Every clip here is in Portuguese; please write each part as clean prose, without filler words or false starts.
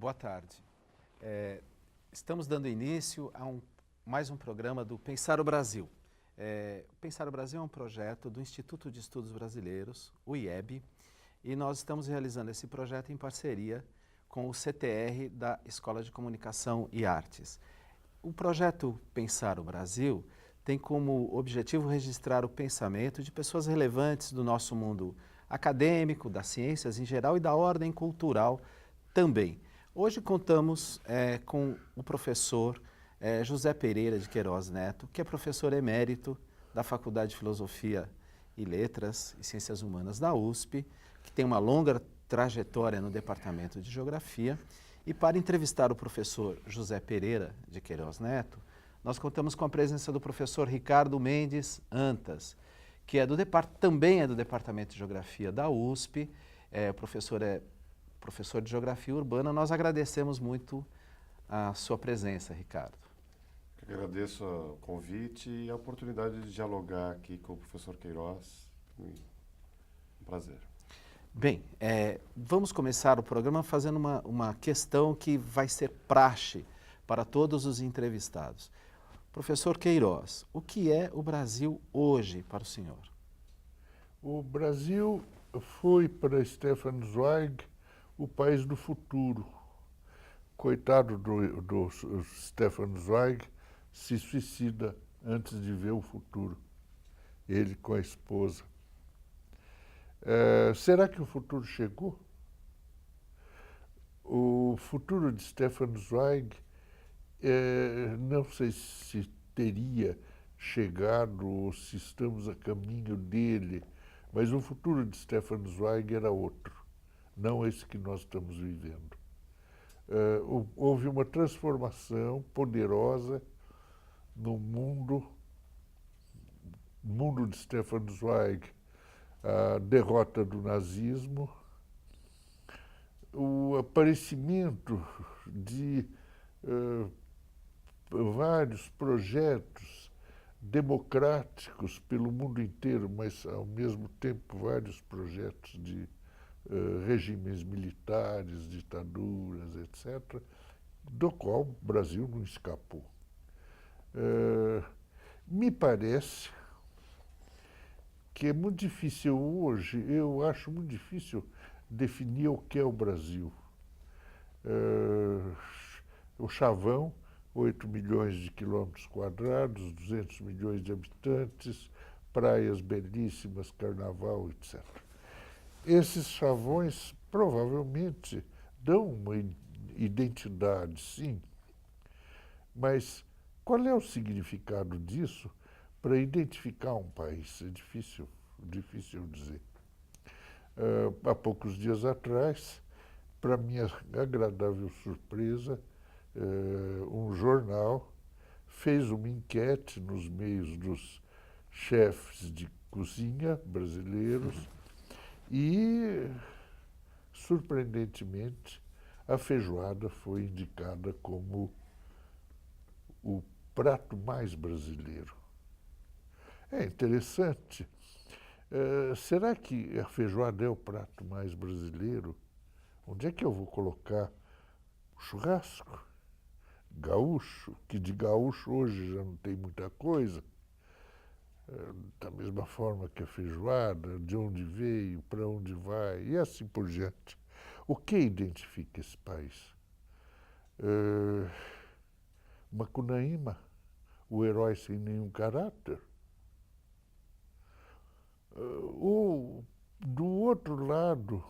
Boa tarde. Estamos dando início a mais um programa do Pensar o Brasil. O Pensar o Brasil é um projeto do Instituto de Estudos Brasileiros, o IEB, e nós estamos realizando esse projeto em parceria com o CTR da Escola de Comunicação e Artes. O projeto Pensar o Brasil tem como objetivo registrar o pensamento de pessoas relevantes do nosso mundo acadêmico, das ciências em geral e da ordem cultural também. Hoje contamos com o professor José Pereira de Queiroz Neto, que é professor emérito da Faculdade de Filosofia e Letras e Ciências Humanas da USP, que tem uma longa trajetória no Departamento de Geografia. E para entrevistar o professor José Pereira de Queiroz Neto, nós contamos com a presença do professor Ricardo Mendes Antas, que também é do Departamento de Geografia da USP, o professor é professor de Geografia Urbana. Nós agradecemos muito a sua presença, Ricardo. Eu agradeço o convite e a oportunidade de dialogar aqui com o professor Queiroz. Um prazer. Bem, vamos começar o programa fazendo uma questão que vai ser praxe para todos os entrevistados. Professor Queiroz, o que é o Brasil hoje para o senhor? O Brasil foi para Stefan Zweig o país do futuro. Coitado do Stefan Zweig, se suicida antes de ver o futuro. Ele com a esposa. Será que o futuro chegou? O futuro de Stefan Zweig, não sei se teria chegado ou se estamos a caminho dele, mas o futuro de Stefan Zweig era outro, não esse que nós estamos vivendo. Houve uma transformação poderosa no mundo de Stefan Zweig, a derrota do nazismo, o aparecimento de vários projetos democráticos pelo mundo inteiro, mas ao mesmo tempo vários projetos de regimes militares, ditaduras, etc., do qual o Brasil não escapou. Me parece que é muito difícil hoje, eu acho muito difícil definir o que é o Brasil. O chavão, 8 milhões de quilômetros quadrados, 200 milhões de habitantes, praias belíssimas, carnaval, etc. Esses chavões provavelmente dão uma identidade, sim, mas qual é o significado disso para identificar um país? É difícil dizer. Há poucos dias atrás, para minha agradável surpresa, um jornal fez uma enquete nos meios dos chefes de cozinha brasileiros e, surpreendentemente, a feijoada foi indicada como o prato mais brasileiro. É interessante. Será que a feijoada é o prato mais brasileiro? Onde é que eu vou colocar o churrasco? Gaúcho, que de gaúcho hoje já não tem muita coisa. Da mesma forma que a feijoada, de onde veio, para onde vai, e assim por diante. O que identifica esse país? Macunaíma, o herói sem nenhum caráter? Ou, do outro lado,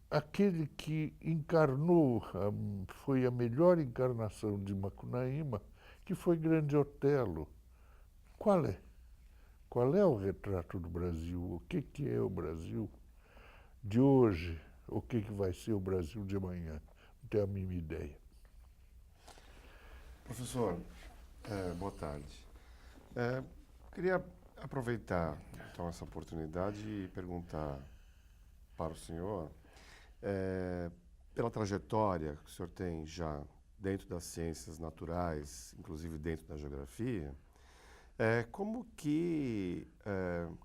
aquele que encarnou, foi a melhor encarnação de Macunaíma, que foi Grande Otelo. Qual é? Qual é o retrato do Brasil? O que é o Brasil de hoje? O que vai ser o Brasil de amanhã? Não tenho a mínima ideia. Professor, boa tarde. Queria aproveitar então essa oportunidade e perguntar para o senhor, pela trajetória que o senhor tem já dentro das ciências naturais, inclusive dentro da geografia, como que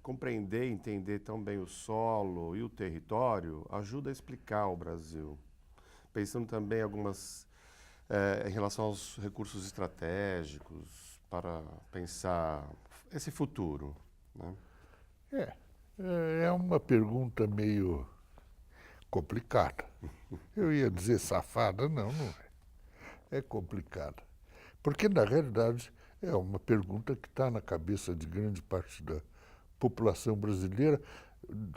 compreender e entender tão bem o solo e o território ajuda a explicar o Brasil? pensando também algumas em relação aos recursos estratégicos para pensar esse futuro, né? É uma pergunta meio complicada. Eu ia dizer safada, não é. É complicada. Porque, na realidade, é uma pergunta que está na cabeça de grande parte da população brasileira,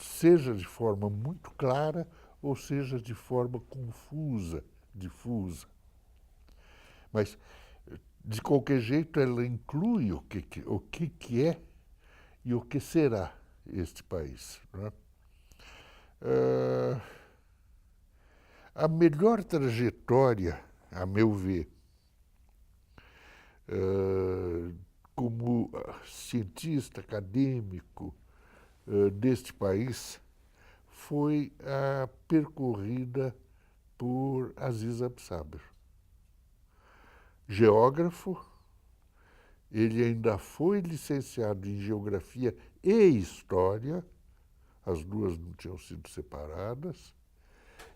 seja de forma muito clara ou seja de forma confusa, difusa. Mas, de qualquer jeito, ela inclui o que é e o que será este país, não é? A melhor trajetória, a meu ver, como cientista acadêmico deste país, foi a percorrida por Aziz Absaber. Geógrafo, ele ainda foi licenciado em Geografia e História, as duas não tinham sido separadas.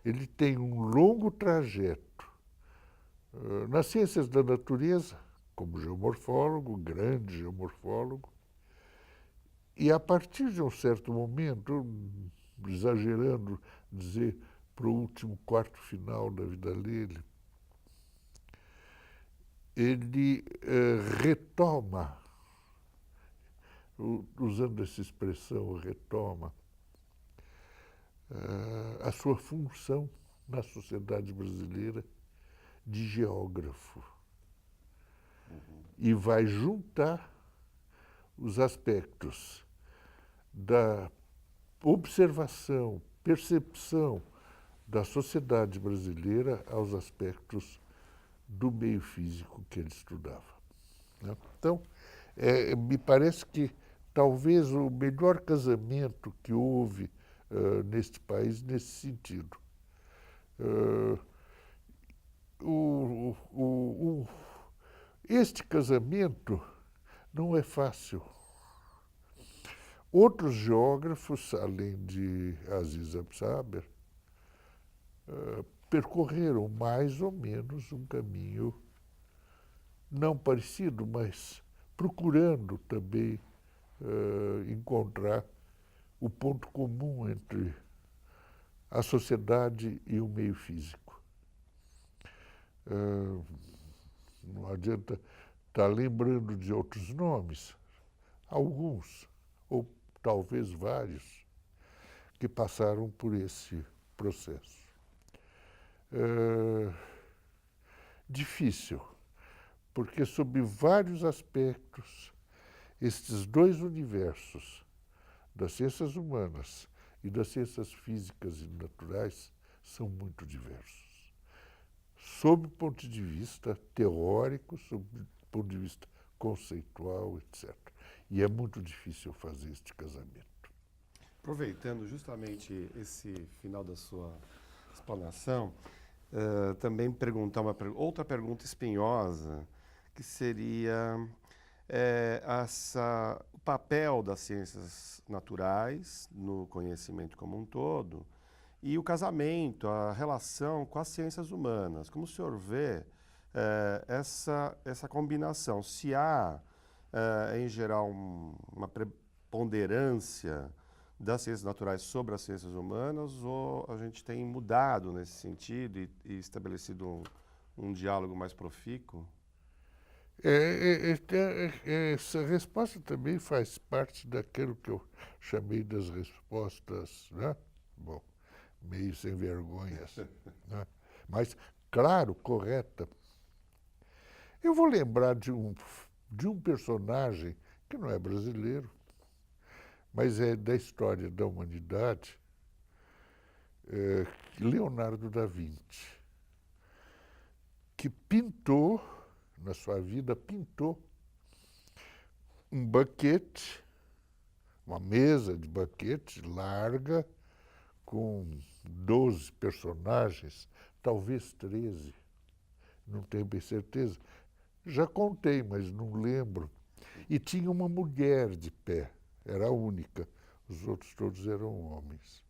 Ele tem um longo trajeto nas ciências da natureza, como geomorfólogo, grande geomorfólogo, e a partir de um certo momento, exagerando dizer para o último quarto final da vida dele, ele retoma, usando essa expressão, retoma, a sua função na sociedade brasileira de geógrafo. E vai juntar os aspectos da observação, percepção da sociedade brasileira aos aspectos do meio físico que ele estudava, né? Então, me parece que talvez o melhor casamento que houve neste país nesse sentido. Este casamento não é fácil. Outros geógrafos, além de Aziz Absaber, percorreram mais ou menos um caminho não parecido, mas procurando também encontrar o ponto comum entre a sociedade e o meio físico. Não adianta estar lembrando de outros nomes, alguns, ou talvez vários, que passaram por esse processo. Difícil, porque sob vários aspectos, estes dois universos, das ciências humanas e das ciências físicas e naturais, são muito diversos. Sob o ponto de vista teórico, sob o ponto de vista conceitual, etc. E é muito difícil fazer este casamento. Aproveitando justamente esse final da sua explanação, também perguntar outra pergunta espinhosa, que seria o papel das ciências naturais no conhecimento como um todo e o casamento, a relação com as ciências humanas. Como o senhor vê essa combinação? Se há, em geral, uma preponderância das ciências naturais sobre as ciências humanas, ou a gente tem mudado nesse sentido e estabelecido um diálogo mais profícuo? Essa resposta também faz parte daquilo que eu chamei das respostas, né? Bom, meio sem vergonhas, né? Mas, claro, correta. Eu vou lembrar de um personagem que não é brasileiro, mas é da história da humanidade, Leonardo da Vinci, que pintou, na sua vida, pintou um banquete, uma mesa de banquete larga, com 12 personagens, talvez 13, não tenho bem certeza. Já contei, mas não lembro. E tinha uma mulher de pé, era a única, os outros todos eram homens.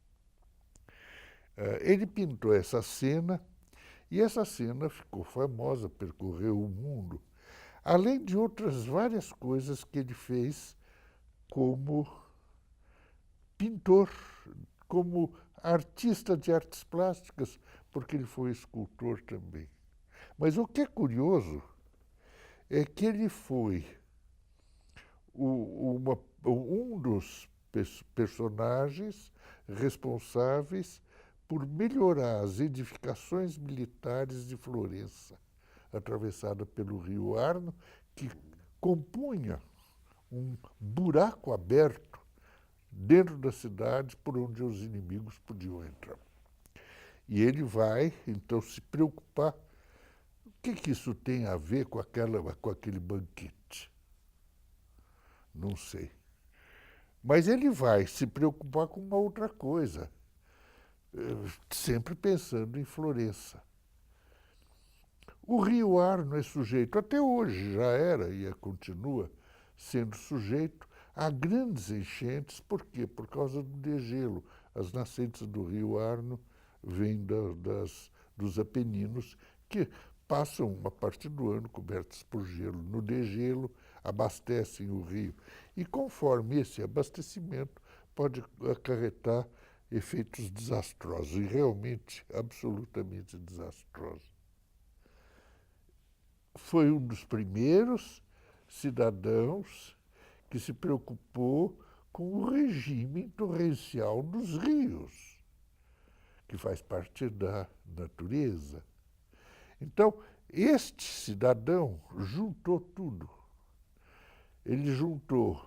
Ele pintou essa cena E essa cena ficou famosa, percorreu o mundo, além de outras várias coisas que ele fez como pintor, como artista de artes plásticas, porque ele foi escultor também. Mas o que é curioso é que ele foi um dos personagens responsáveis por melhorar as edificações militares de Florença, atravessada pelo rio Arno, que compunha um buraco aberto dentro da cidade por onde os inimigos podiam entrar. E ele vai, então, se preocupar. O que isso tem a ver com aquele banquete? Não sei. Mas ele vai se preocupar com uma outra coisa, sempre pensando em Florença. O rio Arno é sujeito, até hoje já era e continua sendo sujeito a grandes enchentes. Por quê? Por causa do degelo. As nascentes do rio Arno vêm dos Apeninos, que passam uma parte do ano cobertas por gelo. No degelo, abastecem o rio. E conforme esse abastecimento pode acarretar efeitos desastrosos, e realmente absolutamente desastrosos. Foi um dos primeiros cidadãos que se preocupou com o regime torrencial dos rios, que faz parte da natureza. Então, este cidadão juntou tudo. Ele juntou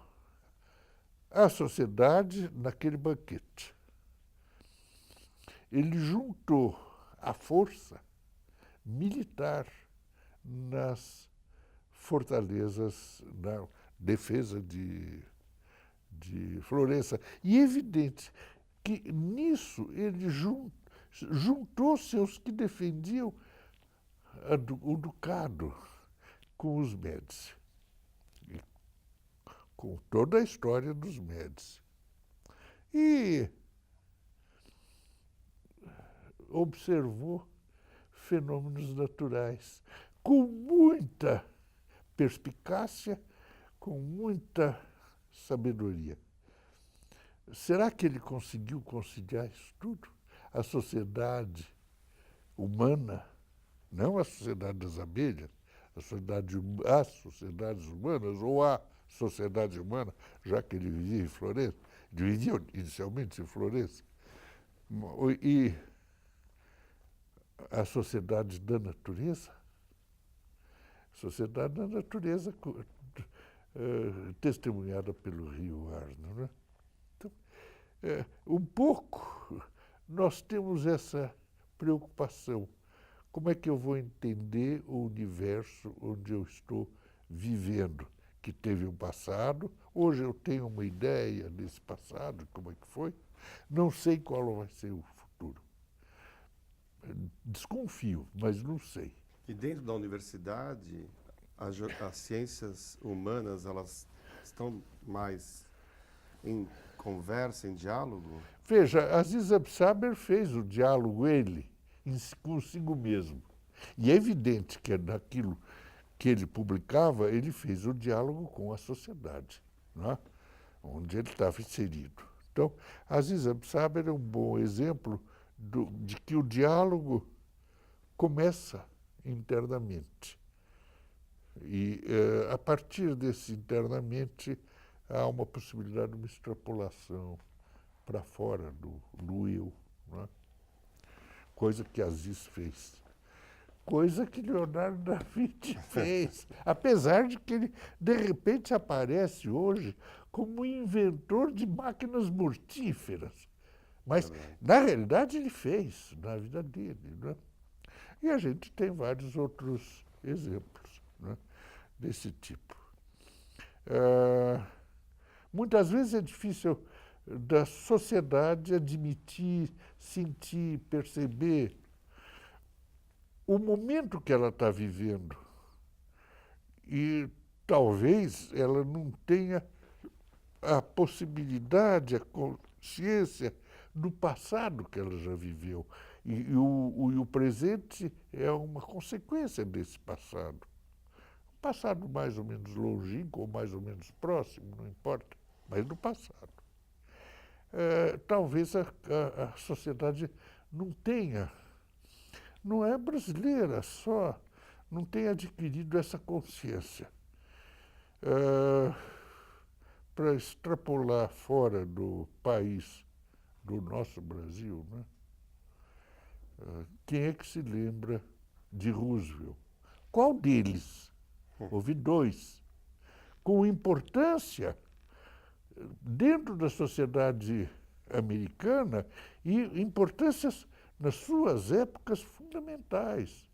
a sociedade naquele banquete. Ele juntou a força militar nas fortalezas, na defesa de Florença. E é evidente que nisso ele juntou-se aos que defendiam o ducado com os Médici, com toda a história dos Médici. E observou fenômenos naturais com muita perspicácia, com muita sabedoria. Será que ele conseguiu conciliar isso tudo? A sociedade humana, não a sociedade das abelhas, as sociedades humanas, ou a sociedade humana, já que ele vivia em Florença, ele vivia inicialmente em Florença, e a sociedade da natureza, testemunhada pelo rio Arno, né? Então, um pouco nós temos essa preocupação. Como é que eu vou entender o universo onde eu estou vivendo, que teve um passado? Hoje eu tenho uma ideia desse passado, como é que foi. Não sei qual vai ser o futuro. Desconfio, mas não sei. E dentro da universidade, as ciências humanas, elas estão mais em conversa, em diálogo? Veja, Aziz Absaber fez o diálogo, ele, consigo mesmo. E é evidente que naquilo que ele publicava, ele fez o diálogo com a sociedade, não é? Onde ele estava inserido. Então, Aziz Absaber é um bom exemplo de que o diálogo começa internamente. E, a partir desse internamente, há uma possibilidade de uma extrapolação para fora do eu, não é? Coisa que Aziz fez. Coisa que Leonardo da Vinci fez. Apesar de que ele, de repente, aparece hoje como inventor de máquinas mortíferas. Mas, na realidade, ele fez na vida dele, né? E a gente tem vários outros exemplos, né, desse tipo. Muitas vezes é difícil da sociedade admitir, sentir, perceber o momento que ela está vivendo. E talvez ela não tenha a possibilidade, a consciência do passado que ela já viveu. E o presente é uma consequência desse passado. Um passado mais ou menos longínquo ou mais ou menos próximo, não importa, mas do passado. Talvez a sociedade não tenha, não é brasileira só, não tenha adquirido essa consciência. Para extrapolar fora do país, do nosso Brasil, né? Quem é que se lembra de Roosevelt? Qual deles? Houve dois. Com importância dentro da sociedade americana e importâncias nas suas épocas fundamentais.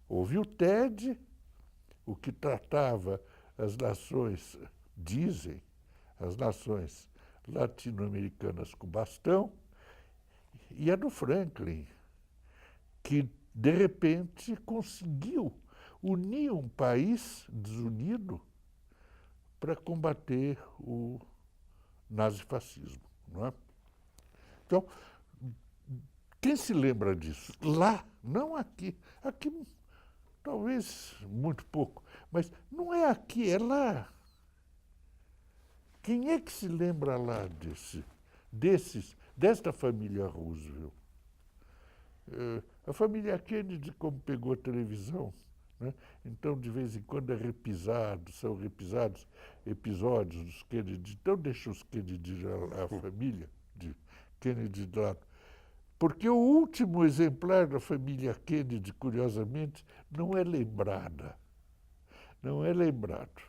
Houve o TED, o que tratava as nações, dizem, as nações latino-americanas com bastão, e a do Franklin, que, de repente, conseguiu unir um país desunido para combater o nazifascismo, não é? Então, quem se lembra disso? Lá, não aqui. Aqui, talvez muito pouco, mas não é aqui, é lá. Quem é que se lembra lá desta família Roosevelt? A família Kennedy, como pegou a televisão, né? Então, de vez em quando são repisados episódios dos Kennedy. Então, deixa os Kennedy, a família de Kennedy de lado. Porque o último exemplar da família Kennedy, curiosamente, não é lembrada. Não é lembrado.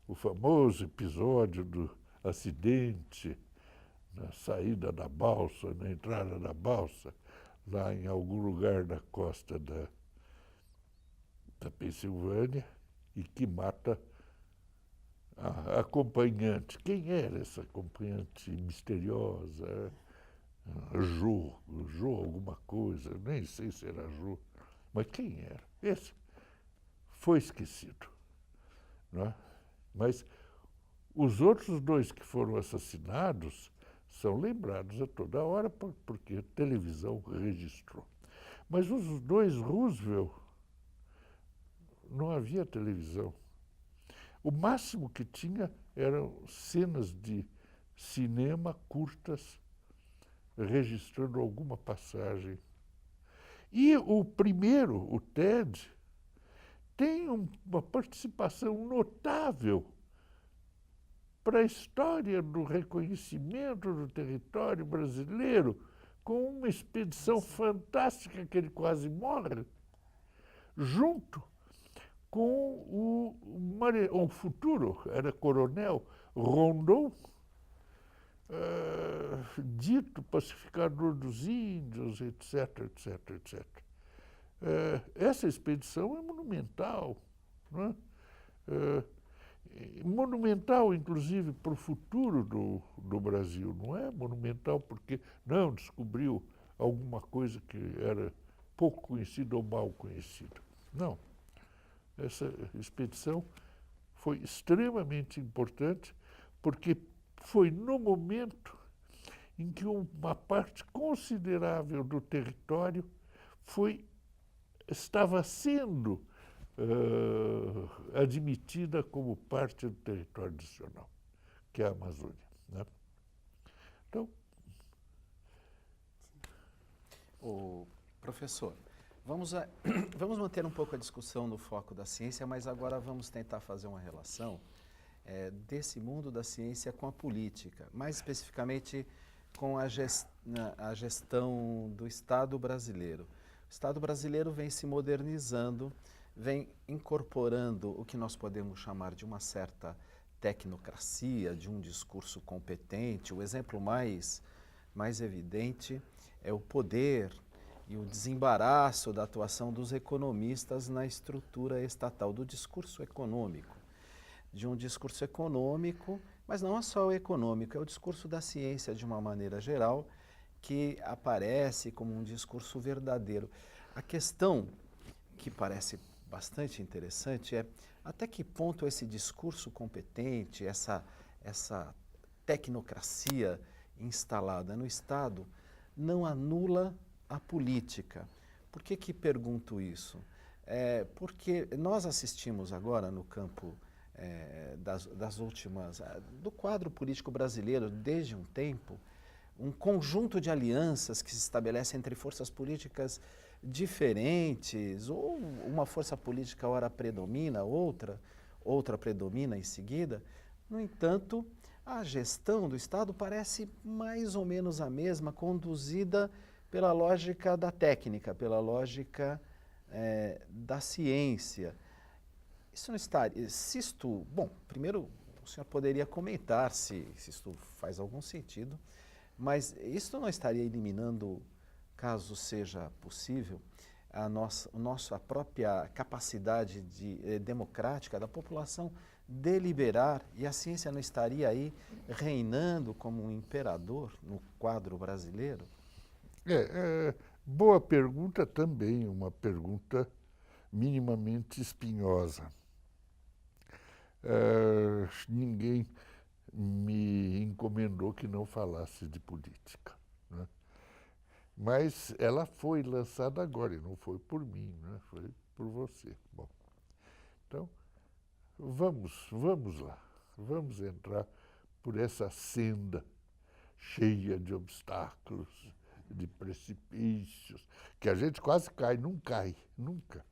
O famoso episódio do acidente na saída da balsa, na entrada da balsa, lá em algum lugar da costa da Pensilvânia, e que mata a acompanhante. Quem era essa acompanhante misteriosa? Jo alguma coisa, nem sei se era Jo, mas quem era? Esse foi esquecido, não é? Mas os outros dois que foram assassinados são lembrados a toda hora porque a televisão registrou. Mas os dois Roosevelt, não havia televisão. O máximo que tinha eram cenas de cinema curtas, registrando alguma passagem. E o primeiro, o TED, tem uma participação notável para a história do reconhecimento do território brasileiro, com uma expedição fantástica que ele quase morre, junto com o futuro, era coronel, Rondon, dito pacificador dos índios, etc, etc, etc. Essa expedição é monumental, não é? Monumental, inclusive, para o futuro do Brasil, não é? Monumental porque não descobriu alguma coisa que era pouco conhecida ou mal conhecida. Não. Essa expedição foi extremamente importante porque foi no momento em que uma parte considerável do território estava sendo admitida como parte do território nacional, que é a Amazônia, né? Então, professor, vamos manter um pouco a discussão no foco da ciência, mas agora vamos tentar fazer uma relação desse mundo da ciência com a política, mais especificamente com a gestão do Estado brasileiro. O Estado brasileiro vem se modernizando, vem incorporando o que nós podemos chamar de uma certa tecnocracia, de um discurso competente. O exemplo mais evidente é o poder e o desembaraço da atuação dos economistas na estrutura estatal, do discurso econômico. De um discurso econômico, mas não é só o econômico, é o discurso da ciência de uma maneira geral, que aparece como um discurso verdadeiro. A questão que parece bastante interessante é até que ponto esse discurso competente, essa tecnocracia instalada no Estado, não anula a política. Por que pergunto isso? Porque nós assistimos agora no campo das últimas, do quadro político brasileiro, desde um tempo, um conjunto de alianças que se estabelece entre forças políticas diferentes, ou uma força política ora predomina, outra predomina em seguida. No entanto, a gestão do Estado parece mais ou menos a mesma, conduzida pela lógica da técnica, pela lógica da ciência. Isso não está, se isto, bom, primeiro o senhor poderia comentar se isto faz algum sentido, mas isso não estaria eliminando, caso seja possível, a própria capacidade democrática da população deliberar, e a ciência não estaria aí reinando como um imperador no quadro brasileiro? Boa pergunta também, uma pergunta minimamente espinhosa. Ninguém me encomendou que não falasse de política, né? Mas ela foi lançada agora, e não foi por mim, né? Foi por você. Bom, então, vamos lá. Vamos entrar por essa senda cheia de obstáculos, de precipícios, que a gente quase cai, não cai, nunca.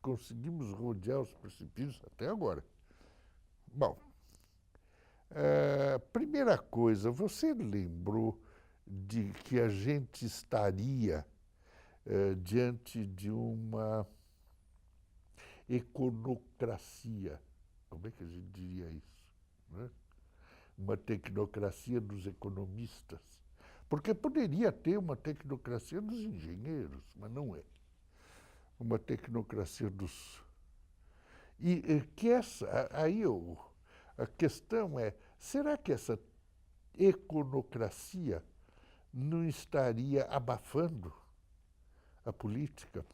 Conseguimos rodear os precipícios até agora. Bom, primeira coisa, você lembrou de que a gente estaria diante de uma econocracia. Como é que a gente diria isso, né? Uma tecnocracia dos economistas. Porque poderia ter uma tecnocracia dos engenheiros, mas não é. Uma tecnocracia dos... a questão é, será que essa econocracia não estaria abafando a política?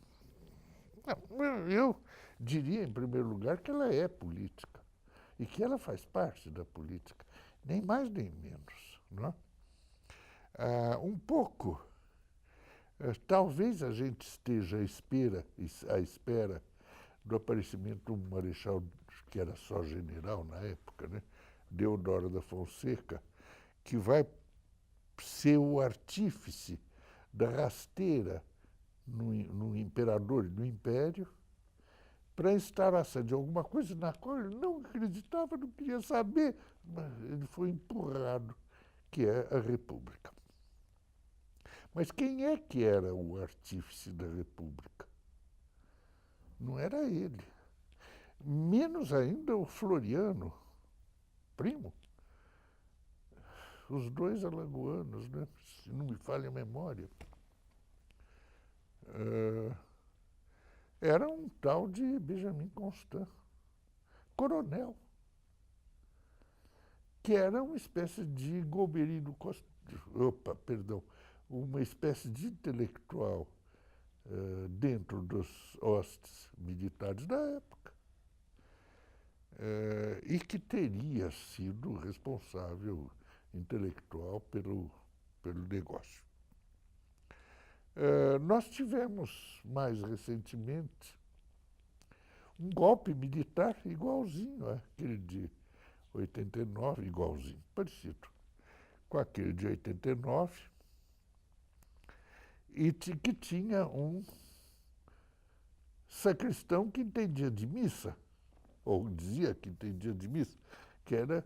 Não, eu diria, em primeiro lugar, que ela é política e que ela faz parte da política, nem mais nem menos, não é? Um pouco, talvez a gente esteja à espera do aparecimento de um marechal, que era só general na época, né? Deodoro da Fonseca, que vai ser o artífice da rasteira no imperador e no império, para a instalação de alguma coisa na qual ele não acreditava, não queria saber, mas ele foi empurrado, que é a República. Mas quem é que era o artífice da República? Não era ele. Menos ainda o Floriano, primo. Os dois alagoanos, né? Se não me falha a memória. Era um tal de Benjamin Constant, coronel, que era uma espécie de Golberino Costa, uma espécie de intelectual dentro dos hostes militares da época, e que teria sido responsável intelectual pelo negócio. Nós tivemos, mais recentemente, um golpe militar igualzinho àquele de 89, igualzinho, parecido com aquele de 89, e que tinha um sacristão que entendia de missa, ou dizia que entendia de missa, que era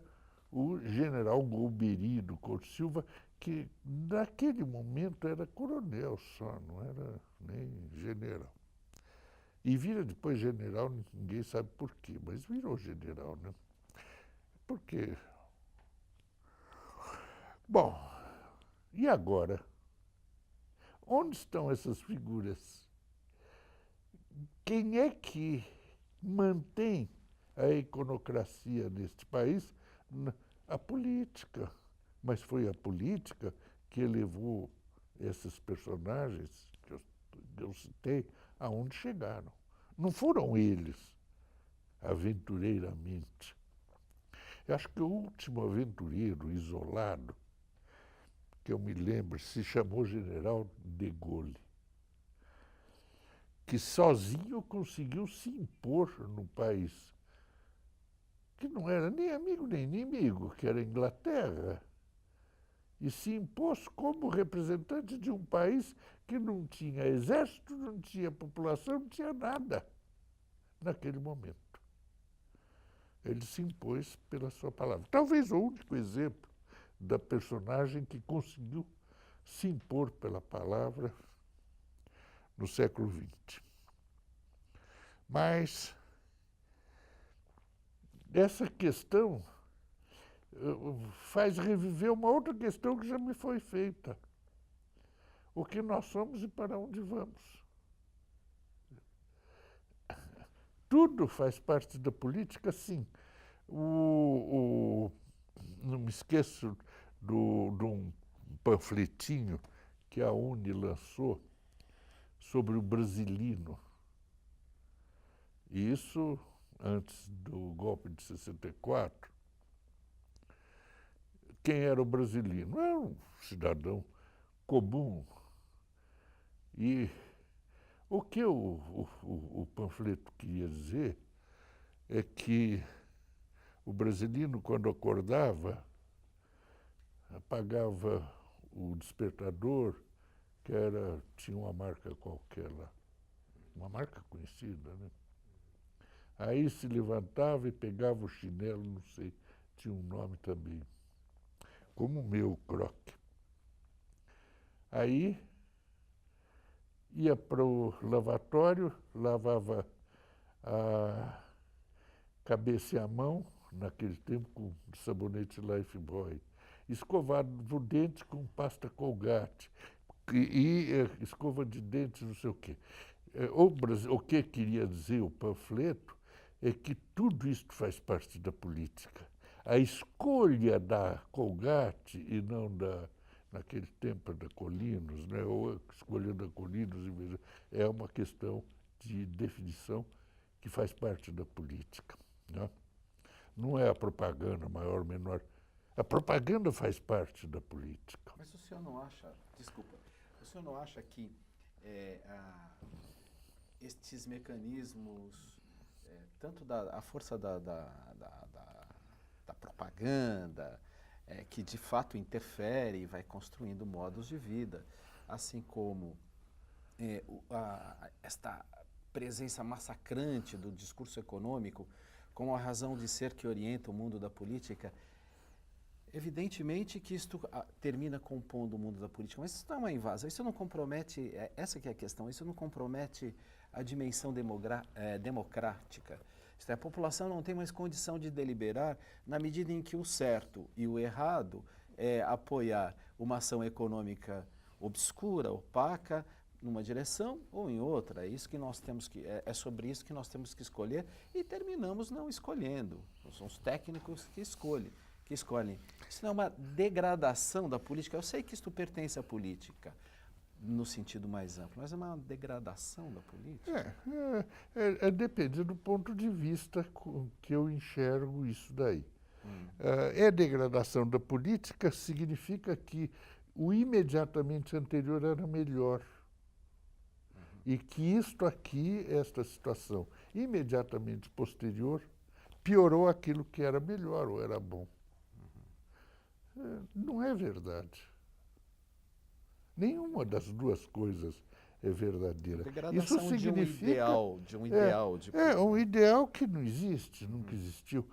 o general Golbery Couto Silva, que naquele momento era coronel só, não era nem general. E vira depois general, ninguém sabe por quê, mas virou general, né? Por quê? Bom, e agora? Onde estão essas figuras? Quem é que mantém a iconocracia neste país? A política. Mas foi a política que elevou esses personagens que eu citei aonde chegaram. Não foram eles, aventureiramente. Eu acho que o último aventureiro isolado que eu me lembro, se chamou General de Gaulle, que sozinho conseguiu se impor no país, que não era nem amigo nem inimigo, que era a Inglaterra, e se impôs como representante de um país que não tinha exército, não tinha população, não tinha nada naquele momento. Ele se impôs pela sua palavra. Talvez o único exemplo da personagem que conseguiu se impor pela palavra no século XX. Mas essa questão faz reviver uma outra questão que já me foi feita. O que nós somos e para onde vamos. Tudo faz parte da política, sim. Não me esqueço de um panfletinho que a UNE lançou sobre o Brasilino. E isso antes do golpe de 64. Quem era o Brasilino? Era um cidadão comum. E o que o panfleto queria dizer é que o Brasilino, quando acordava, apagava o despertador, que tinha uma marca qualquer lá, uma marca conhecida, né? Aí se levantava e pegava o chinelo, não sei, tinha um nome também, como o meu, Croque. Aí ia para o lavatório, lavava a cabeça e a mão, naquele tempo com sabonete Lifebuoy, escovava o dente com pasta Colgate e escova de dente, não sei o quê. O que queria dizer o panfleto é que tudo isso faz parte da política. A escolha da Colgate e não naquele tempo da Colinos, né? Ou a escolha da Colinos é uma questão de definição que faz parte da política, né? Não é a propaganda maior ou menor. A propaganda faz parte da política. Mas o senhor não acha, desculpa, o senhor não acha que estes mecanismos, tanto a força da propaganda, que de fato interfere e vai construindo modos de vida, assim como esta presença massacrante do discurso econômico, com a razão de ser que orienta o mundo da política, evidentemente que isto termina compondo o mundo da política, mas isso não é uma invasão, isso não compromete, essa que é a questão, isso não compromete a dimensão democrática. Isto é, a população não tem mais condição de deliberar na medida em que o certo e o errado é apoiar uma ação econômica obscura, opaca, numa direção ou em outra. É isso que nós temos é sobre isso que nós temos que escolher e terminamos não escolhendo. São os técnicos que escolhem. Isso não é uma degradação da política. Eu sei que isto pertence à política, no sentido mais amplo, mas é uma degradação da política? Depende do ponto de vista que eu enxergo isso daí. Degradação da política significa que o imediatamente anterior era melhor. E que isto aqui, esta situação imediatamente posterior, piorou aquilo que era melhor ou era bom. Não é verdade. Nenhuma das duas coisas é verdadeira. Degradação Isso significa de um ideal. Um ideal que não existe, nunca existiu.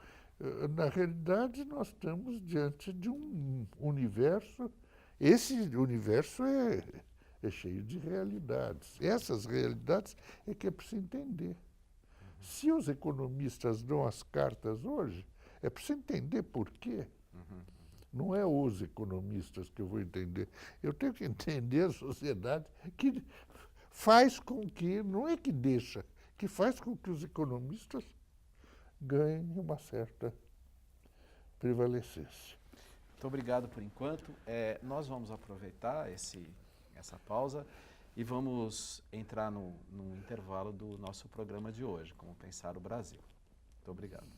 Na realidade, nós estamos diante de um universo. Esse universo é cheio de realidades. Essas realidades é que é preciso entender. Se os economistas dão as cartas hoje, é preciso entender por quê. Não é os economistas que eu vou entender. Eu tenho que entender a sociedade que faz com que, não é que deixa, que faz com que os economistas ganhem uma certa prevalecência. Muito obrigado por enquanto. Nós vamos aproveitar essa pausa e vamos entrar no intervalo do nosso programa de hoje, Como Pensar o Brasil. Muito obrigado.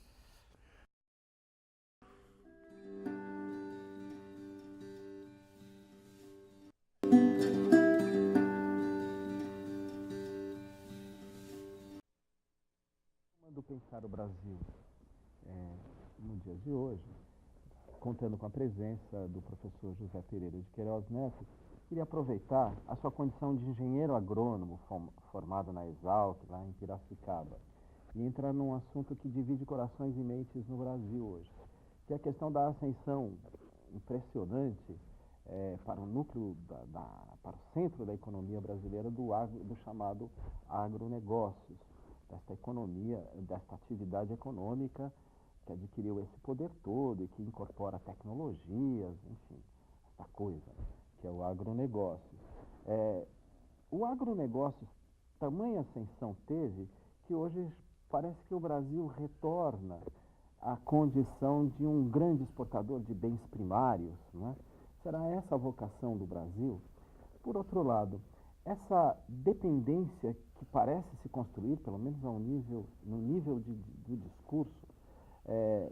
Pensar o Brasil no dia de hoje, contando com a presença do professor José Pereira de Queiroz Neto, queria aproveitar a sua condição de engenheiro agrônomo formado na Exalc, lá em Piracicaba, e entrar num assunto que divide corações e mentes no Brasil hoje, que é a questão da ascensão impressionante para o núcleo, para o centro da economia brasileira do chamado agronegócios, desta economia, desta atividade econômica que adquiriu esse poder todo e que incorpora tecnologias, enfim, essa coisa, que é o agronegócio. O agronegócio, tamanha ascensão teve que hoje parece que o Brasil retorna à condição de um grande exportador de bens primários, né? Será essa a vocação do Brasil? Por outro lado, essa dependência que parece se construir, pelo menos no nível do discurso,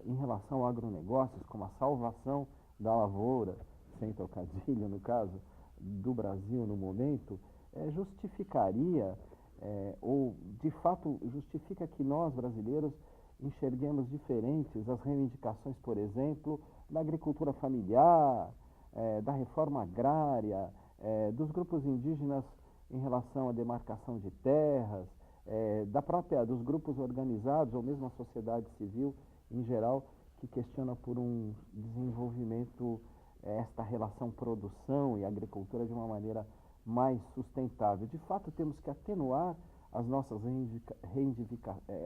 em relação ao agronegócios, como a salvação da lavoura, sem trocadilho no caso, do Brasil no momento, justificaria, ou de fato justifica que nós brasileiros enxerguemos diferentes as reivindicações, por exemplo, da agricultura familiar, da reforma agrária, dos grupos indígenas em relação à demarcação de terras, dos grupos organizados ou mesmo a sociedade civil em geral, que questiona por um desenvolvimento, esta relação produção e agricultura de uma maneira mais sustentável. De fato, temos que atenuar as nossas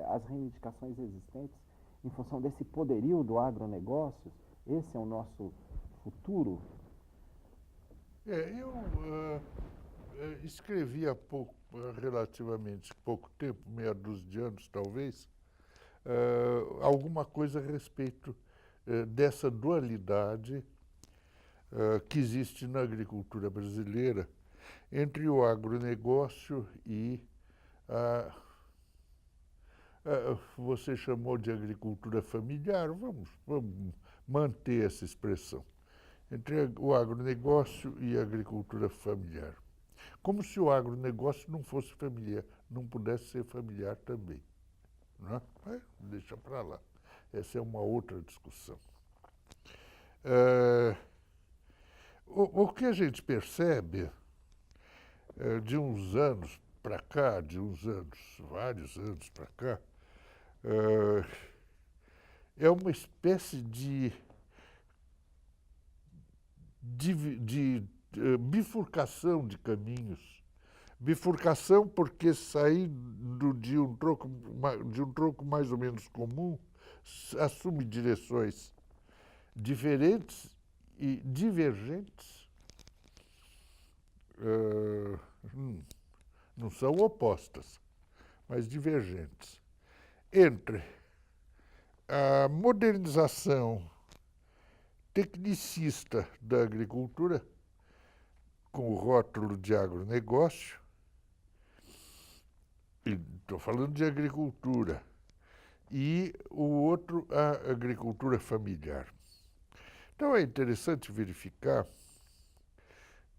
as reivindicações existentes em função desse poderio do agronegócio. Esse é o nosso futuro. Eu escrevi há relativamente pouco tempo, meia dúzia de anos talvez, alguma coisa a respeito dessa dualidade que existe na agricultura brasileira entre o agronegócio e você chamou de agricultura familiar, vamos manter essa expressão, entre o agronegócio e a agricultura familiar. Como se o agronegócio não fosse familiar, não pudesse ser familiar também. Não é? Deixa para lá. Essa é uma outra discussão. O que a gente percebe de uns anos para cá, vários anos para cá, é uma espécie de bifurcação de caminhos. Bifurcação porque saindo de um tronco mais ou menos comum, assume direções diferentes e divergentes. Não são opostas, mas divergentes. Entre a modernização tecnicista da agricultura, com o rótulo de agronegócio, estou falando de agricultura, e o outro, a agricultura familiar. Então é interessante verificar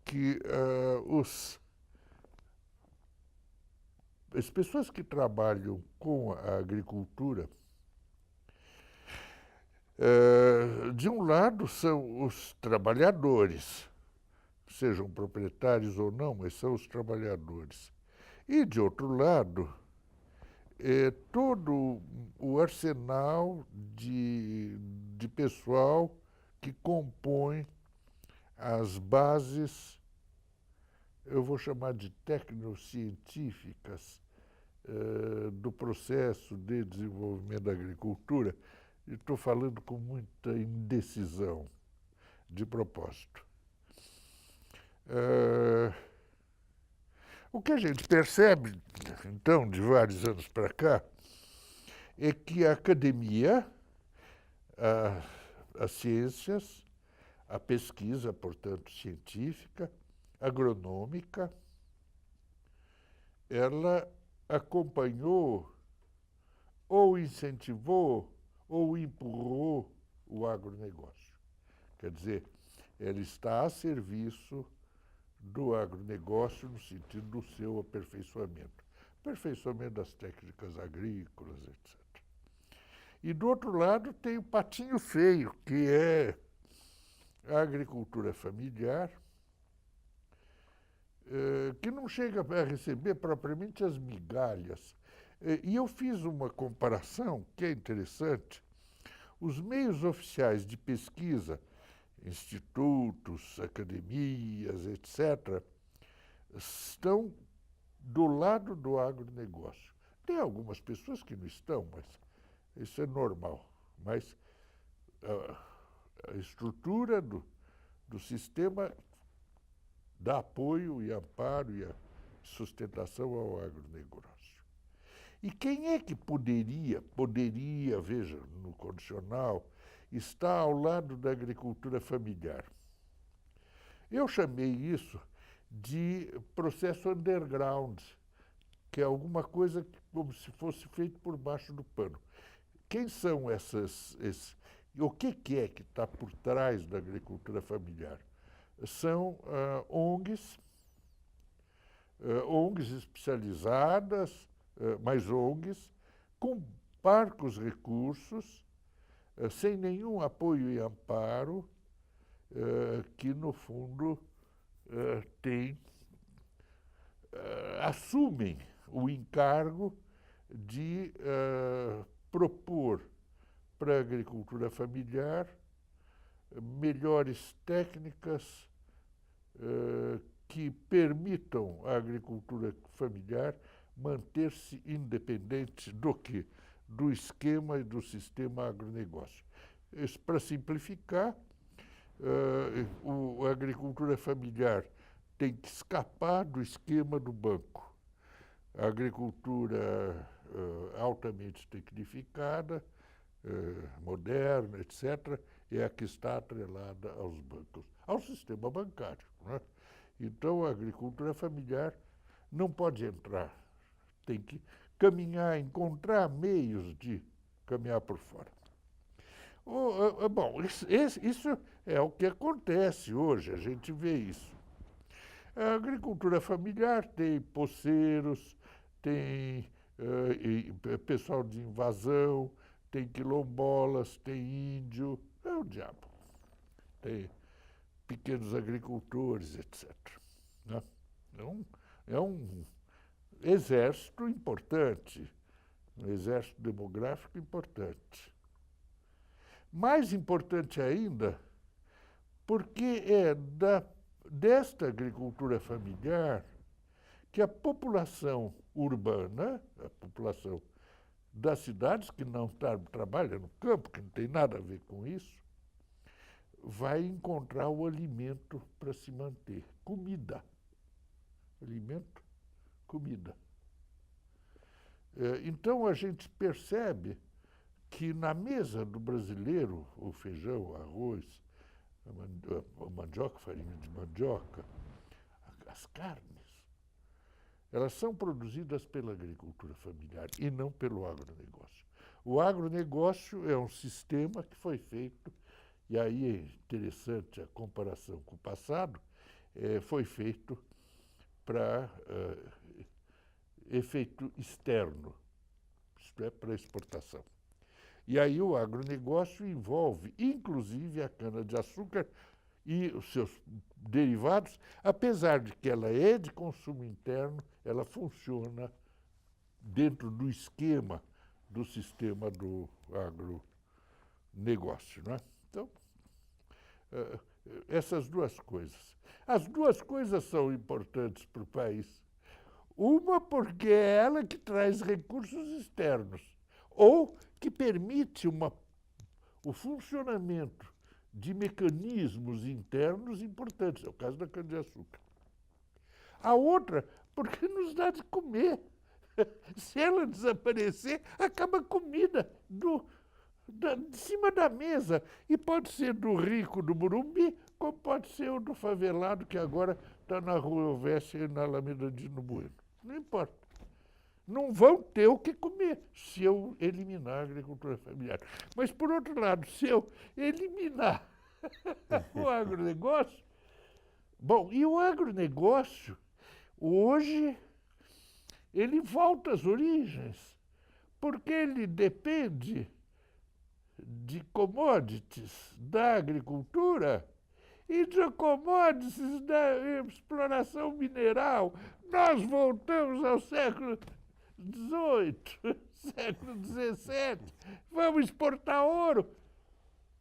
que as pessoas que trabalham com a agricultura, de um lado são os trabalhadores, sejam proprietários ou não, mas são os trabalhadores. E, de outro lado, todo o arsenal de pessoal que compõe as bases, eu vou chamar de tecnocientíficas, do processo de desenvolvimento da agricultura. Estou falando com muita indecisão de propósito. O que a gente percebe, então, de vários anos para cá, é que a academia, as ciências, a pesquisa, portanto, científica, agronômica, ela acompanhou, ou incentivou, ou empurrou o agronegócio. Quer dizer, ela está a serviço do agronegócio no sentido do seu aperfeiçoamento. Aperfeiçoamento das técnicas agrícolas, etc. E do outro lado tem o patinho feio, que é a agricultura familiar, que não chega a receber propriamente as migalhas. E eu fiz uma comparação que é interessante. Os meios oficiais de pesquisa, institutos, academias, etc., estão do lado do agronegócio. Tem algumas pessoas que não estão, mas isso é normal. Mas a estrutura do sistema dá apoio e amparo e a sustentação ao agronegócio. E quem é que poderia, veja, no condicional, estar ao lado da agricultura familiar? Eu chamei isso de processo underground, que é alguma coisa como se fosse feito por baixo do pano. Quem são o que é que está por trás da agricultura familiar? São ONGs, ONGs especializadas, mas ONGs com parcos recursos, sem nenhum apoio e amparo, que, no fundo, assumem o encargo de propor para a agricultura familiar melhores técnicas que permitam à agricultura familiar manter-se independente do quê? Do esquema e do sistema agronegócio. Para simplificar, a agricultura familiar tem que escapar do esquema do banco. A agricultura altamente tecnificada, moderna, etc., é a que está atrelada aos bancos, ao sistema bancário, né? Então, a agricultura familiar não pode entrar, tem que caminhar, encontrar meios de caminhar por fora. Bom, isso é o que acontece hoje, a gente vê isso. A agricultura familiar tem poceiros, tem pessoal de invasão, tem quilombolas, tem índio, é o diabo. Tem pequenos agricultores, etc. Né? É um exército importante, um exército demográfico importante. Mais importante ainda, porque é desta agricultura familiar que a população urbana, a população das cidades, que não trabalha no campo, que não tem nada a ver com isso, vai encontrar o alimento para se manter. Comida. Alimento, comida. Então, a gente percebe que na mesa do brasileiro, o feijão, o arroz, a mandioca, farinha de mandioca, as carnes, elas são produzidas pela agricultura familiar e não pelo agronegócio. O agronegócio é um sistema que foi feito, e aí é interessante a comparação com o passado, foi feito para efeito externo, isto é, para exportação. E aí o agronegócio envolve, inclusive, a cana-de-açúcar e os seus derivados, apesar de que ela é de consumo interno, ela funciona dentro do esquema do sistema do agronegócio, não é? Então, essas duas coisas. As duas coisas são importantes para o país. Uma porque é ela que traz recursos externos, ou que permite o funcionamento de mecanismos internos importantes. É o caso da cana-de-açúcar. A outra, porque nos dá de comer. Se ela desaparecer, acaba a comida de cima da mesa. E pode ser do rico do Morumbi, como pode ser o do favelado, que agora está na Rua Elvésia e na Alameda de Bueno. Não importa. Não vão ter o que comer se eu eliminar a agricultura familiar. Mas, por outro lado, se eu eliminar o agronegócio... Bom, e o agronegócio, hoje, ele volta às origens, porque ele depende de commodities da agricultura e de commodities da exploração mineral. Nós voltamos ao século XVIII, século XVII. Vamos exportar ouro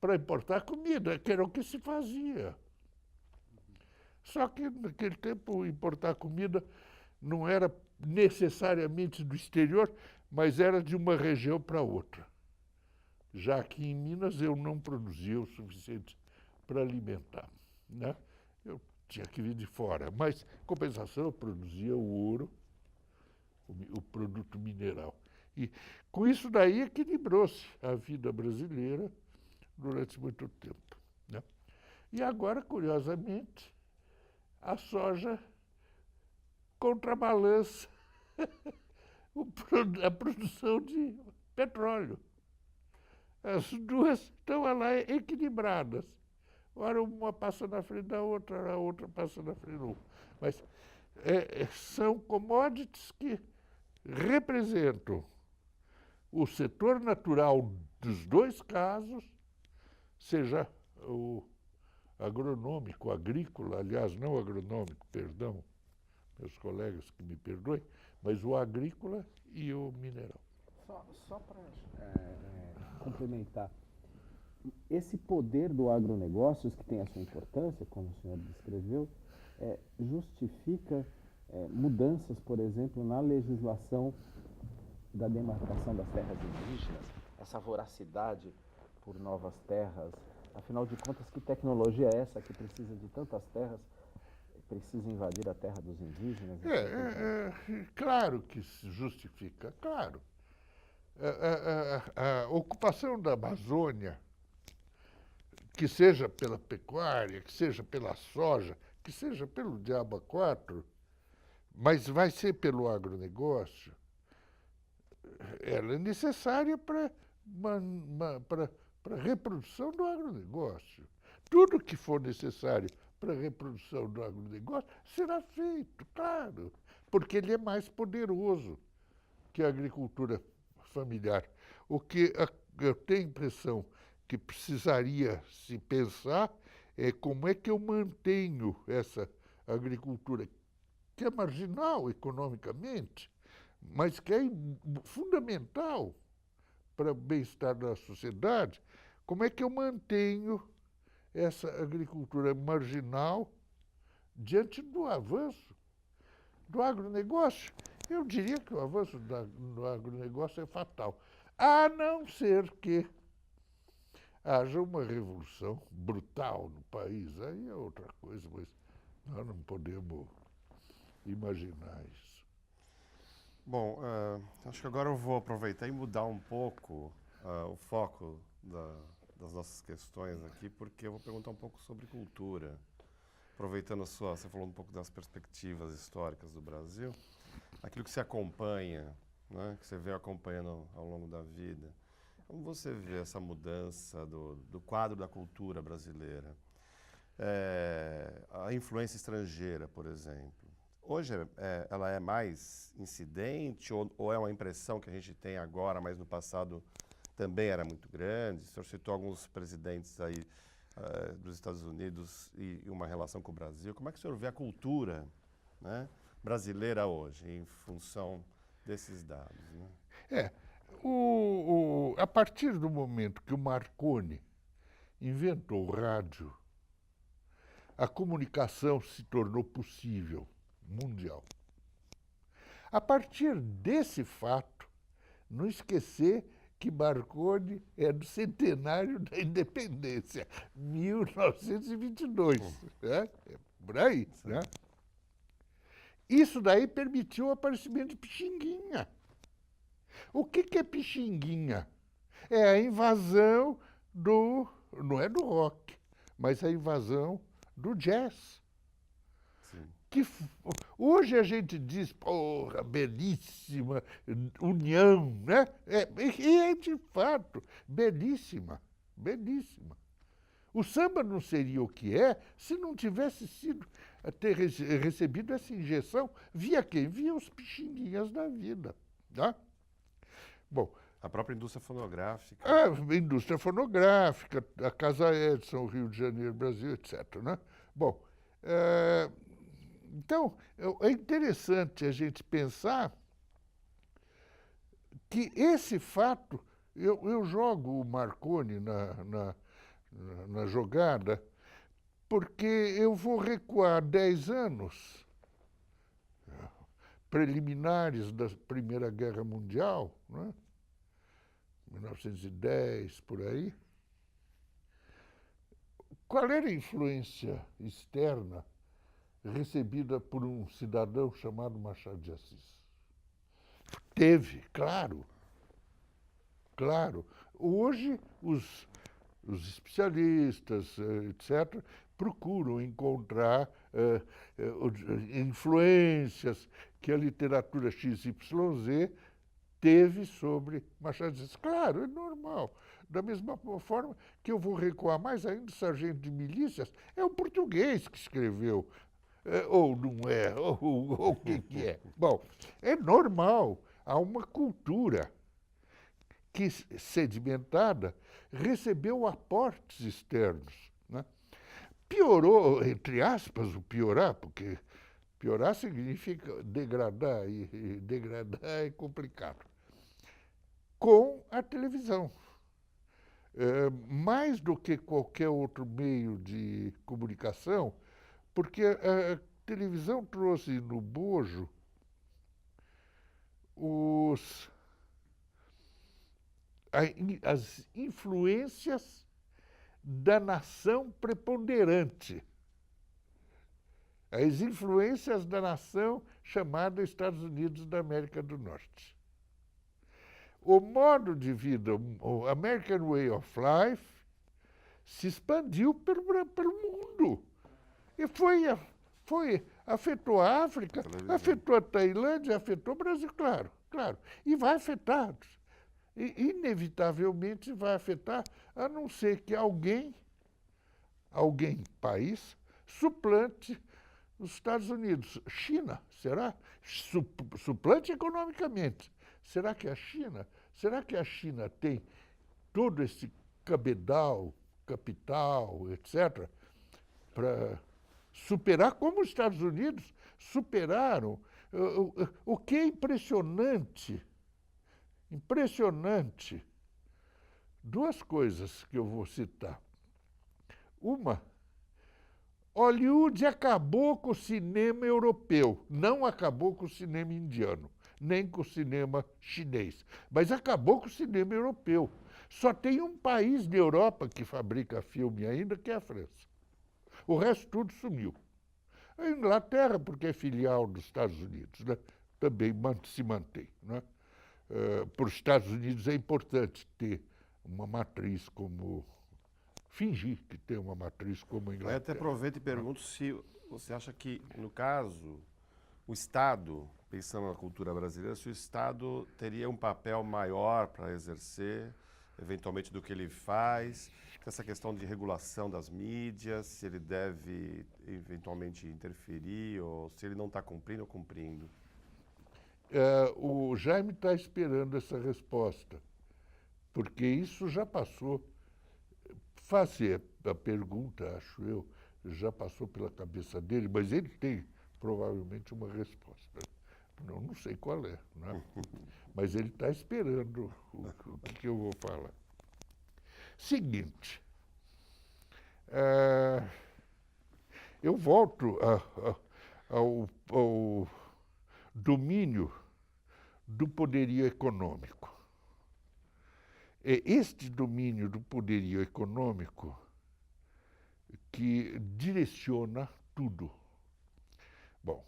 para importar comida, que era o que se fazia. Só que naquele tempo importar comida não era necessariamente do exterior, mas era de uma região para outra. Já que em Minas eu não produzia o suficiente para alimentar, né? Eu tinha que vir de fora, mas, em compensação, eu produzia o ouro, o produto mineral. E com isso daí equilibrou-se a vida brasileira durante muito tempo, né? E agora, curiosamente, a soja contrabalança a produção de petróleo. As duas estão lá equilibradas. Ora, uma passa na frente da outra, ora a outra passa na frente da outra. Mas são commodities que representam o setor natural dos dois casos, seja o agronômico, agrícola, aliás, não agronômico, perdão, meus colegas que me perdoem, mas o agrícola e o mineral. Só para complementar, esse poder do agronegócios, que tem a sua importância, como o senhor descreveu, justifica mudanças, por exemplo, na legislação da demarcação das terras indígenas, essa voracidade por novas terras. Afinal de contas, que tecnologia é essa que precisa de tantas terras, precisa invadir a terra dos indígenas? Claro que se justifica, claro. A ocupação da Amazônia, que seja pela pecuária, que seja pela soja, que seja pelo diabo a quatro, mas vai ser pelo agronegócio, ela é necessária para a reprodução do agronegócio. Tudo que for necessário para a reprodução do agronegócio será feito, claro, porque ele é mais poderoso que a agricultura familiar. O que eu tenho a impressão que precisaria se pensar é como é que eu mantenho essa agricultura, que é marginal economicamente, mas que é fundamental para o bem-estar da sociedade. Como é que eu mantenho essa agricultura marginal diante do avanço do agronegócio? Eu diria que o avanço do agronegócio é fatal, a não ser que haja uma revolução brutal no país. Aí é outra coisa, mas nós não podemos imaginar isso. Bom, acho que agora eu vou aproveitar e mudar um pouco o foco das nossas questões aqui, porque eu vou perguntar um pouco sobre cultura. Aproveitando você falou um pouco das perspectivas históricas do Brasil, aquilo que você acompanha, né, que você vem acompanhando ao longo da vida. Como você vê essa mudança do quadro da cultura brasileira? A influência estrangeira, por exemplo. Hoje ela é mais incidente ou é uma impressão que a gente tem agora, mas no passado também era muito grande? O senhor citou alguns presidentes aí dos Estados Unidos e uma relação com o Brasil. Como é que o senhor vê a cultura, né, brasileira hoje, em função desses dados, né? A partir do momento que o Marconi inventou o rádio, a comunicação se tornou possível, mundial. A partir desse fato, não esquecer que Marconi é do centenário da independência, 1922, né? É por aí, né? Isso daí permitiu o aparecimento de Pixinguinha. O que é Pixinguinha? É a invasão não é do rock, mas a invasão do jazz. Sim. Que hoje a gente diz, porra, belíssima, união, né? E é de fato belíssima, belíssima. O samba não seria o que é se não tivesse ter recebido essa injeção via quem? Via os Pixinguinhas da vida, tá? Bom, A própria indústria fonográfica. A indústria fonográfica, a Casa Edison, o Rio de Janeiro, Brasil, etc. Né? Bom, então, é interessante a gente pensar que esse fato, eu jogo o Marconi na jogada, porque eu vou recuar 10 anos, preliminares da Primeira Guerra Mundial, né? 1910, por aí. Qual era a influência externa recebida por um cidadão chamado Machado de Assis? Teve, claro. Claro. Hoje, os especialistas, etc., procuram encontrar influências que a literatura XYZ teve sobre Machado de Assis. Claro, é normal. Da mesma forma que eu vou recuar mais ainda, o sargento de milícias é o português que escreveu, ou não é, ou o que é. Bom, é normal. Há uma cultura que, sedimentada, recebeu aportes externos. Né? Piorou, entre aspas, o piorar, porque piorar significa degradar, e degradar é complicado. Com a televisão. Mais do que qualquer outro meio de comunicação, porque a televisão trouxe no bojo as influências da nação preponderante, as influências da nação chamada Estados Unidos da América do Norte. O modo de vida, o American Way of Life, se expandiu pelo mundo. E afetou a África, afetou a Tailândia, afetou o Brasil, claro. E vai afetar. E, inevitavelmente, vai afetar, a não ser que alguém, país, suplante os Estados Unidos. China, será? Suplante economicamente. Será que a China? Será que a China tem todo esse cabedal, capital, etc., para superar como os Estados Unidos superaram? O que é impressionante, duas coisas que eu vou citar. Uma, Hollywood acabou com o cinema europeu, não acabou com o cinema indiano, nem com o cinema chinês, mas acabou com o cinema europeu. Só tem um país na Europa que fabrica filme ainda, que é a França. O resto tudo sumiu. A Inglaterra, porque é filial dos Estados Unidos, né? Também se mantém. Né? Para os Estados Unidos é importante ter uma matriz como... fingir que tem uma matriz como a Inglaterra. Eu até aproveito e pergunto se você acha que, no caso, o Estado, pensando na cultura brasileira, se o Estado teria um papel maior para exercer, eventualmente, do que ele faz, essa questão de regulação das mídias, se ele deve, eventualmente, interferir, ou se ele não está cumprindo ou cumprindo. O Jaime está esperando essa resposta, porque isso já passou. Fazer a pergunta, acho eu, já passou pela cabeça dele, mas ele tem provavelmente uma resposta. Não sei qual é, né? Mas ele está esperando o que eu vou falar. Seguinte, eu volto ao domínio do poderio econômico. É este domínio do poderio econômico que direciona tudo. Bom,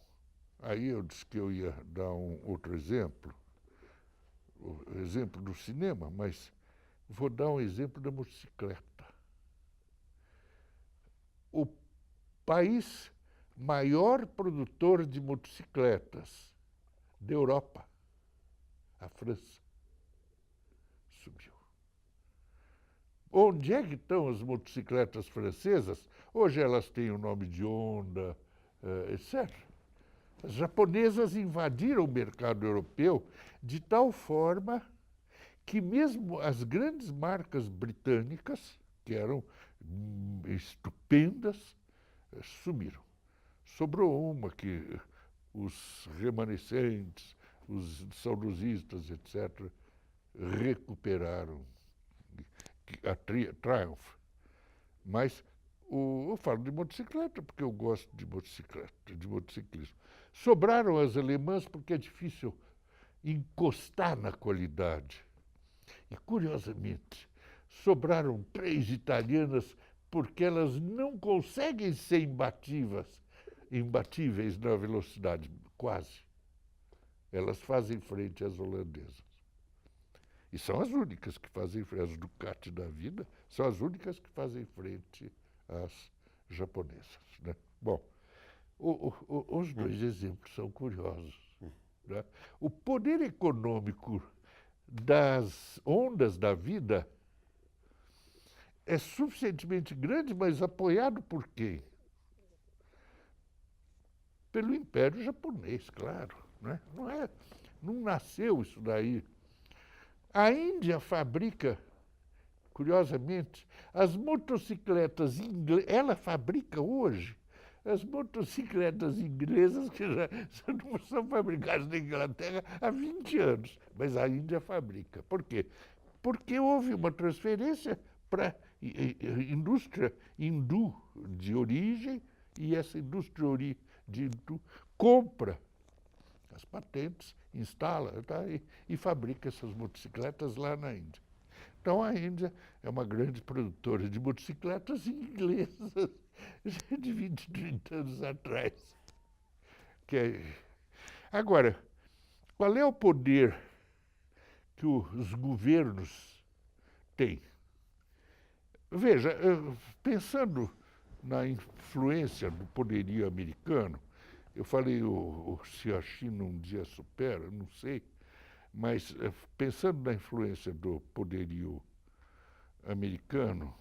aí eu disse que eu ia dar um outro exemplo, o exemplo do cinema, mas vou dar um exemplo da motocicleta. O país maior produtor de motocicletas da Europa, a França, subiu. Onde é que estão as motocicletas francesas? Hoje elas têm o nome de Honda, etc. As japonesas invadiram o mercado europeu de tal forma que mesmo as grandes marcas britânicas, que eram estupendas, sumiram. Sobrou uma que os remanescentes, os saudosistas, etc., recuperaram, a Triumph. Mas eu falo de motocicleta porque eu gosto de motocicleta, de motociclismo. Sobraram as alemãs porque é difícil encostar na qualidade. E, curiosamente, sobraram 3 italianas porque elas não conseguem ser imbatíveis na velocidade, quase. Elas fazem frente às holandesas. E são as únicas que fazem frente, as Ducati da vida, são as únicas que fazem frente às japonesas, né? Bom, os 2 exemplos são curiosos, né? O poder econômico das ondas da vida é suficientemente grande, mas apoiado por quem? Pelo Império Japonês, claro, né? Não nasceu isso daí. A Índia fabrica, curiosamente, as motocicletas inglesas. Ela fabrica hoje as motocicletas inglesas que já não são fabricadas na Inglaterra há 20 anos, mas a Índia fabrica. Por quê? Porque houve uma transferência para a indústria hindu de origem, e essa indústria de hindu compra as patentes, instala, tá, e fabrica essas motocicletas lá na Índia. Então a Índia é uma grande produtora de motocicletas inglesas de 20, 30 anos atrás. Agora, qual é o poder que os governos têm? Veja, pensando na influência do poderio americano, eu falei se a China um dia supera, não sei, mas pensando na influência do poderio americano,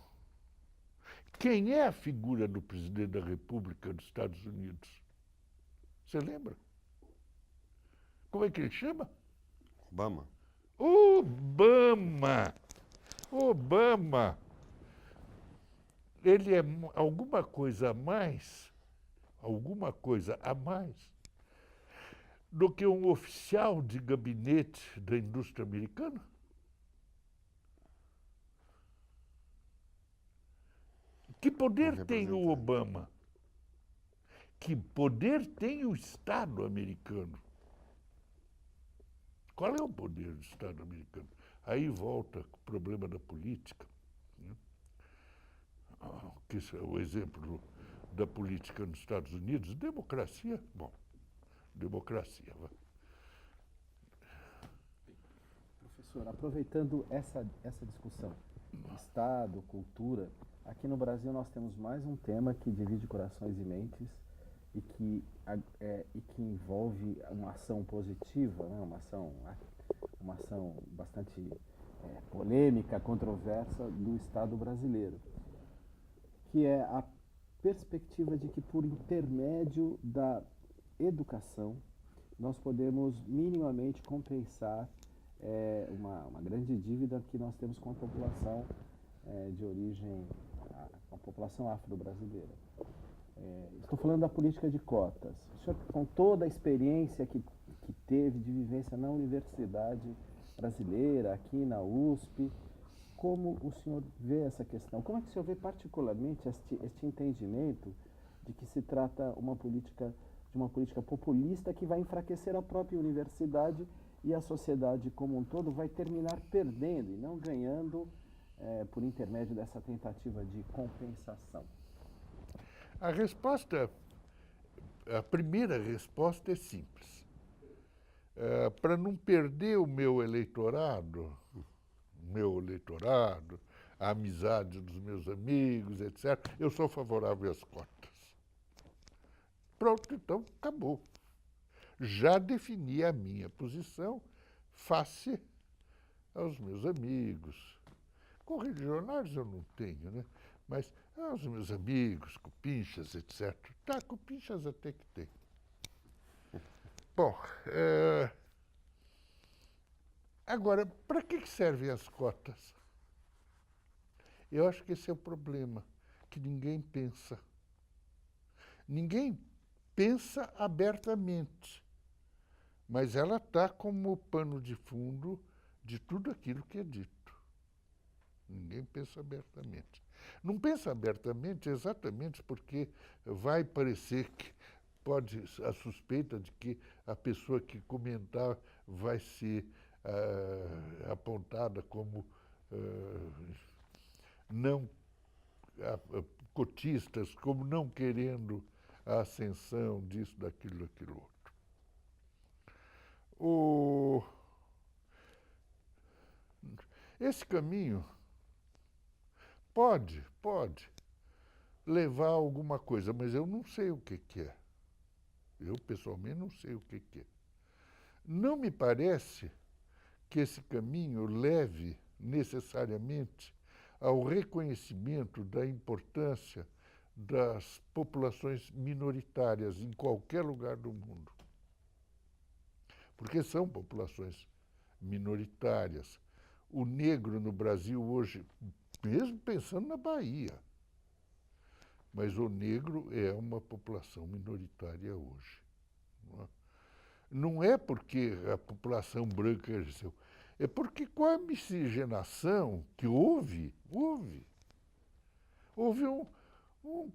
quem é a figura do presidente da República dos Estados Unidos? Você lembra? Como é que ele chama? Obama. Obama! Obama! Ele é alguma coisa a mais do que um oficial de gabinete da indústria americana? Que poder tem o Obama? Que poder tem o Estado americano? Qual é o poder do Estado americano? Aí volta o problema da política, né? Que é o exemplo da política nos Estados Unidos. Democracia, bom, democracia. Professor, aproveitando essa discussão, Estado, cultura, aqui no Brasil nós temos mais um tema que divide corações e mentes e que envolve uma ação positiva, né? uma ação bastante polêmica, controversa do Estado brasileiro, que é a perspectiva de que, por intermédio da educação, nós podemos minimamente compensar uma grande dívida que nós temos com a população de origem, a população afro-brasileira. Estou falando da política de cotas. O senhor, com toda a experiência que teve de vivência na universidade brasileira, aqui na USP, como o senhor vê essa questão? Como é que o senhor vê particularmente este entendimento de que se trata de uma política populista que vai enfraquecer a própria universidade e a sociedade como um todo vai terminar perdendo e não ganhando por intermédio dessa tentativa de compensação? A primeira resposta é simples. Para não perder o meu eleitorado, a amizade dos meus amigos, etc., eu sou favorável às cotas. Pronto, então acabou. Já defini a minha posição face aos meus amigos. Correligionários eu não tenho, né? Mas aos meus amigos, cupinchas, etc. Tá, cupinchas até que tem. Bom, Agora, para que servem as cotas? Eu acho que esse é o problema, que ninguém pensa. Ninguém pensa abertamente, mas ela está como pano de fundo de tudo aquilo que é dito. Ninguém pensa abertamente. Não pensa abertamente exatamente porque vai parecer que pode a suspeita de que a pessoa que comentar vai ser apontada como não cotistas, como não querendo a ascensão disso, daquilo, daquilo outro. Esse caminho pode levar a alguma coisa, mas eu não sei o que é. Eu, pessoalmente, não sei o que é. Não me parece que esse caminho leve necessariamente ao reconhecimento da importância das populações minoritárias em qualquer lugar do mundo. Porque são populações minoritárias. O negro no Brasil hoje, mesmo pensando na Bahia, mas o negro é uma população minoritária hoje. Não é porque a população branca cresceu, é porque com a miscigenação que houve um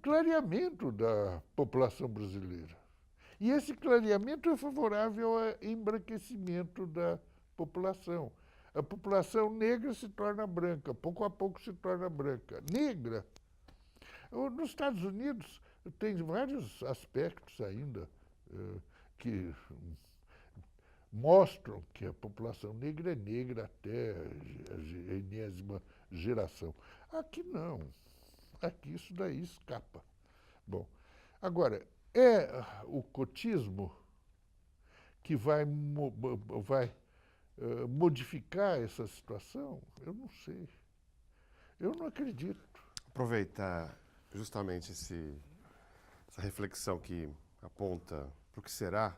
clareamento da população brasileira. E esse clareamento é favorável ao embranquecimento da população. A população negra se torna branca, pouco a pouco se torna branca. Negra. Nos Estados Unidos tem vários aspectos ainda que mostram que a população negra é negra até a enésima geração. Aqui não. Aqui isso daí escapa. Bom, agora, é o cotismo que vai modificar essa situação? Eu não sei. Eu não acredito. Aproveitar justamente essa reflexão que aponta para o que será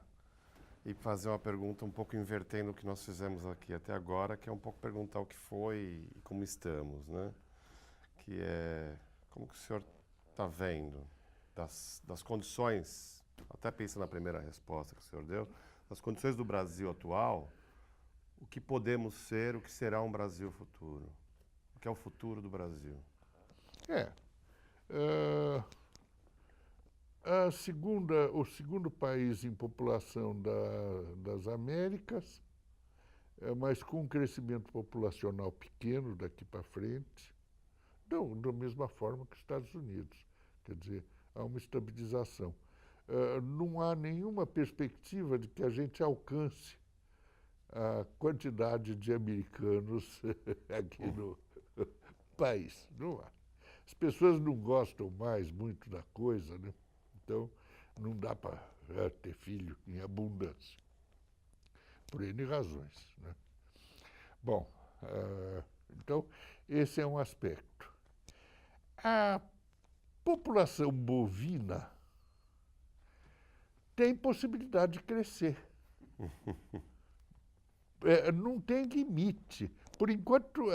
e fazer uma pergunta um pouco invertendo o que nós fizemos aqui até agora, que é um pouco perguntar o que foi e como estamos, né? Que é como que o senhor está vendo das condições, até pensando na primeira resposta que o senhor deu, das condições do Brasil atual, o que podemos ser, o que será um Brasil futuro? O que é o futuro do Brasil? O segundo país em população das Américas, mas com um crescimento populacional pequeno daqui para frente, da mesma forma que os Estados Unidos. Quer dizer, há uma estabilização. Não há nenhuma perspectiva de que a gente alcance a quantidade de americanos aqui no país. Não há. As pessoas não gostam mais muito da coisa, né? Então, não dá para ter filho em abundância, por N razões, né? Bom, então, esse é um aspecto. A população bovina tem possibilidade de crescer. Não tem limite. Por enquanto,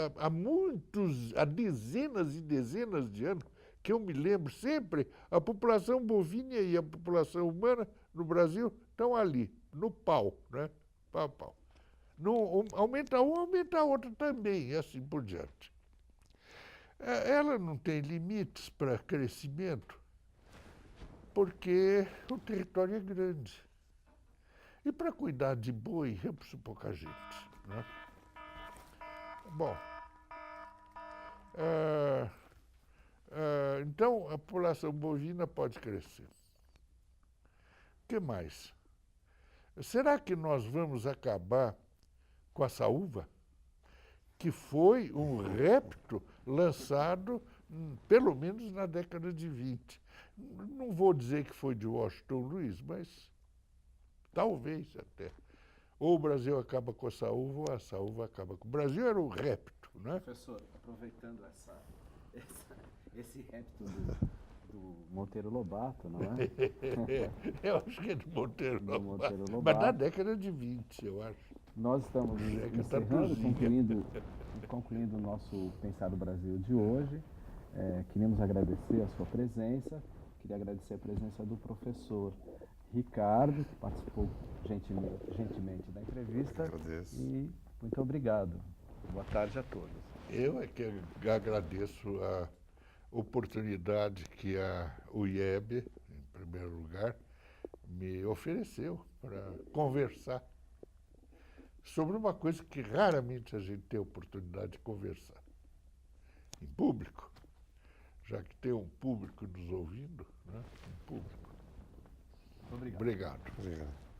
há dezenas e dezenas de anos, que eu me lembro sempre, a população bovina e a população humana no Brasil estão ali, no pau, né? Pau, pau. Não, aumenta um, aumenta a outra também, e assim por diante. Ela não tem limites para crescimento, porque o território é grande. E para cuidar de boi, eu preciso pouca gente, né? Bom, então a população bovina pode crescer. O que mais? Será que nós vamos acabar com a saúva? Que foi um repto lançado, pelo menos na década de 20. Não vou dizer que foi de Washington Luiz, mas talvez até. Ou o Brasil acaba com a saúva, ou a saúva acaba com o Brasil. Era um repto, né? Professor, aproveitando esse repto do Monteiro Lobato, não é? Eu acho que é do Monteiro Lobato. Monteiro Lobato. Mas na década de 20, eu acho. Nós estamos Chega, tá encerrando, cozinha. concluindo o nosso Pensar o Brasil de hoje. Queremos agradecer a sua presença, queria agradecer a presença do professor Ricardo, que participou gentilmente da entrevista. Agradeço. E muito obrigado. Boa tarde a todos. Eu é que agradeço a oportunidade que a UIEB, em primeiro lugar, me ofereceu para conversar sobre uma coisa que raramente a gente tem a oportunidade de conversar em público, já que tem um público nos ouvindo, né? Um público. Obrigado. Obrigado. Obrigado.